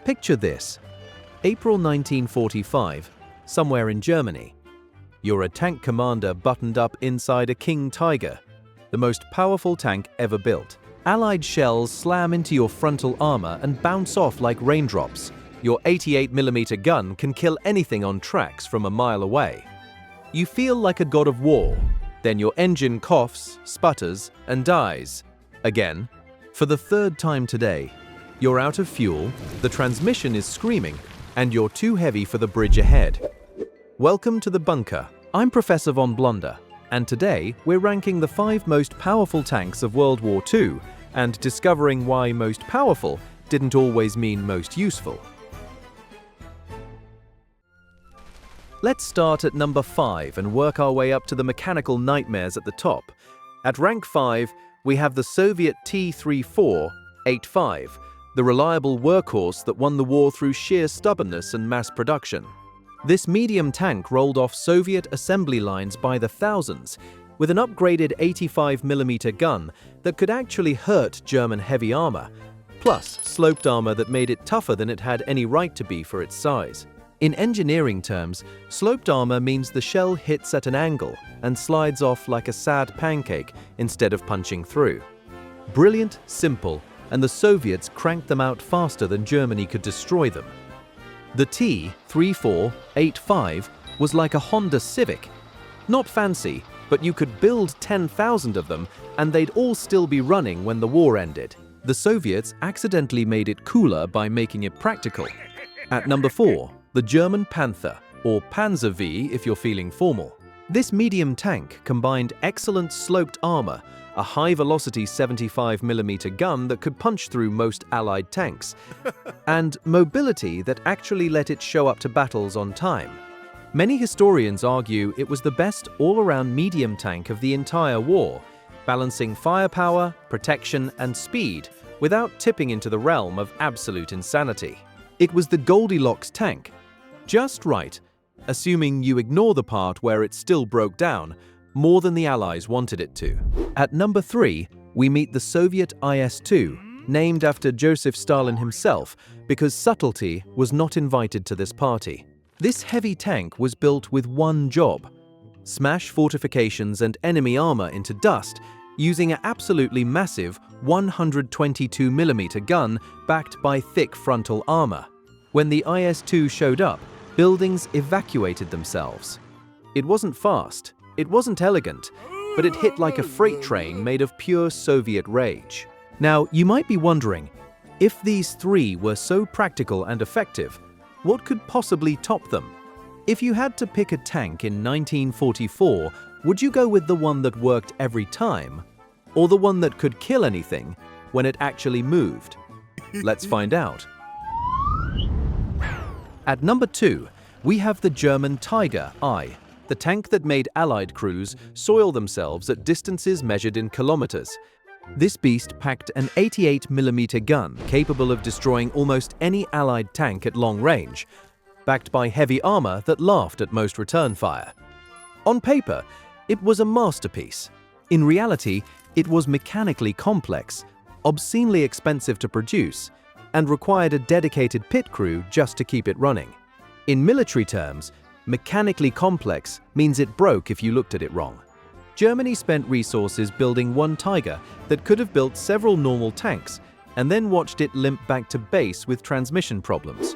Picture this. April 1945, somewhere in Germany. You're a tank commander buttoned up inside a King Tiger, the most powerful tank ever built. Allied shells slam into your frontal armor and bounce off like raindrops. Your 88mm gun can kill anything on tracks from a mile away. You feel like a god of war. Then your engine coughs, sputters, and dies. Again. For the third time today. You're out of fuel, the transmission is screaming, and you're too heavy for the bridge ahead. Welcome to the bunker. I'm Professor Von Blunder, and today we're ranking the 5 most powerful tanks of World War II and discovering why most powerful didn't always mean most useful. Let's start at number 5 and work our way up to the mechanical nightmares at the top. At rank 5, we have the Soviet T-34-85, the reliable workhorse that won the war through sheer stubbornness and mass production. This medium tank rolled off Soviet assembly lines by the thousands, with an upgraded 85mm gun that could actually hurt German heavy armor, plus sloped armor that made it tougher than it had any right to be for its size. In engineering terms, sloped armor means the shell hits at an angle and slides off like a sad pancake instead of punching through. Brilliant, simple, and the Soviets cranked them out faster than Germany could destroy them. The T-34-85 was like a Honda Civic. Not fancy, but you could build 10,000 of them and they'd all still be running when the war ended. The Soviets accidentally made it cooler by making it practical. At number 4, the German Panther, or Panzer V if you're feeling formal. This medium tank combined excellent sloped armor, a high-velocity 75mm gun that could punch through most Allied tanks, and mobility that actually let it show up to battles on time. Many historians argue it was the best all-around medium tank of the entire war, balancing firepower, protection, and speed without tipping into the realm of absolute insanity. It was the Goldilocks tank. Just right, assuming you ignore the part where it still broke down, more than the Allies wanted it to. At number 3, we meet the Soviet IS-2, named after Joseph Stalin himself because subtlety was not invited to this party. This heavy tank was built with one job: smash fortifications and enemy armor into dust using an absolutely massive 122mm gun backed by thick frontal armor. When the IS-2 showed up, buildings evacuated themselves. It wasn't fast, it wasn't elegant, but it hit like a freight train made of pure Soviet rage. Now, you might be wondering, if these 3 were so practical and effective, what could possibly top them? If you had to pick a tank in 1944, would you go with the one that worked every time, or the one that could kill anything when it actually moved? Let's find out. At number 2, we have the German Tiger I, the tank that made Allied crews soil themselves at distances measured in kilometers. This beast packed an 88mm gun capable of destroying almost any Allied tank at long range, backed by heavy armor that laughed at most return fire. On paper, it was a masterpiece. In reality, it was mechanically complex, obscenely expensive to produce, and required a dedicated pit crew just to keep it running. In military terms, mechanically complex means it broke if you looked at it wrong. Germany spent resources building one Tiger that could have built several normal tanks and then watched it limp back to base with transmission problems.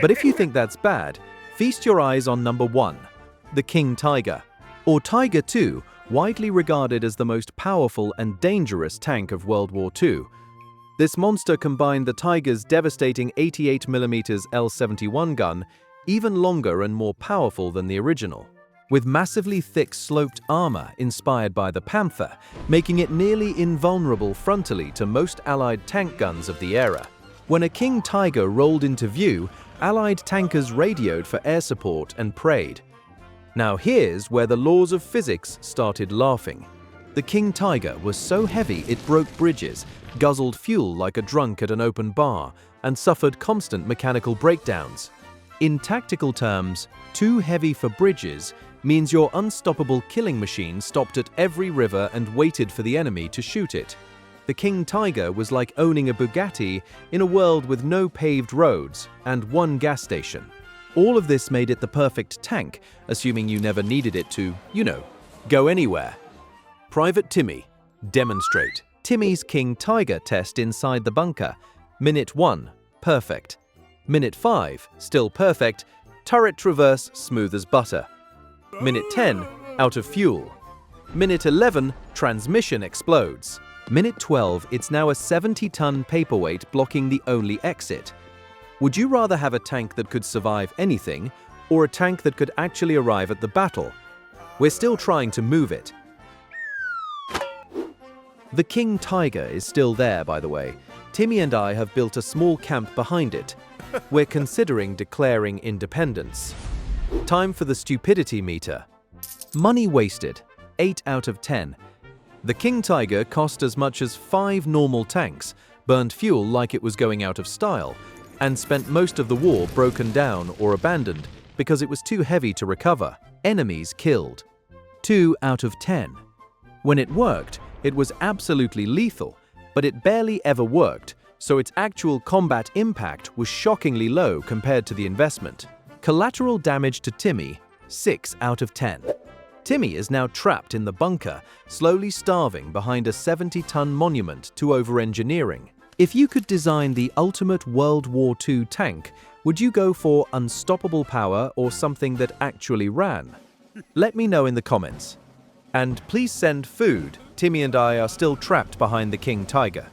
But if you think that's bad, feast your eyes on number 1, the King Tiger, or Tiger II, widely regarded as the most powerful and dangerous tank of World War II. This monster combined the Tiger's devastating 88mm L-71 gun, even longer and more powerful than the original, with massively thick sloped armor inspired by the Panther, making it nearly invulnerable frontally to most Allied tank guns of the era. When a King Tiger rolled into view, Allied tankers radioed for air support and prayed. Now here's where the laws of physics started laughing. The King Tiger was so heavy it broke bridges, guzzled fuel like a drunk at an open bar, and suffered constant mechanical breakdowns. In tactical terms, too heavy for bridges means your unstoppable killing machine stopped at every river and waited for the enemy to shoot it. The King Tiger was like owning a Bugatti in a world with no paved roads and one gas station. All of this made it the perfect tank, assuming you never needed it to, go anywhere. Private Timmy, demonstrate. Timmy's King Tiger test inside the bunker. Minute 1, perfect. Minute 5, still perfect. Turret traverse, smooth as butter. Minute 10, out of fuel. Minute 11, transmission explodes. Minute 12, it's now a 70-ton paperweight blocking the only exit. Would you rather have a tank that could survive anything, or a tank that could actually arrive at the battle? We're still trying to move it. The King Tiger is still there, by the way. Timmy and I have built a small camp behind it. We're considering declaring independence. Time for the stupidity meter. Money wasted, 8 out of 10. The King Tiger cost as much as 5 normal tanks, burned fuel like it was going out of style, and spent most of the war broken down or abandoned because it was too heavy to recover. Enemies killed, 2 out of 10. When it worked, it was absolutely lethal, but it barely ever worked, so its actual combat impact was shockingly low compared to the investment. Collateral damage to Timmy, 6 out of 10. Timmy is now trapped in the bunker, slowly starving behind a 70-ton monument to over-engineering. If you could design the ultimate World War II tank, would you go for unstoppable power or something that actually ran? Let me know in the comments. And please send food. Timmy and I are still trapped behind the King Tiger.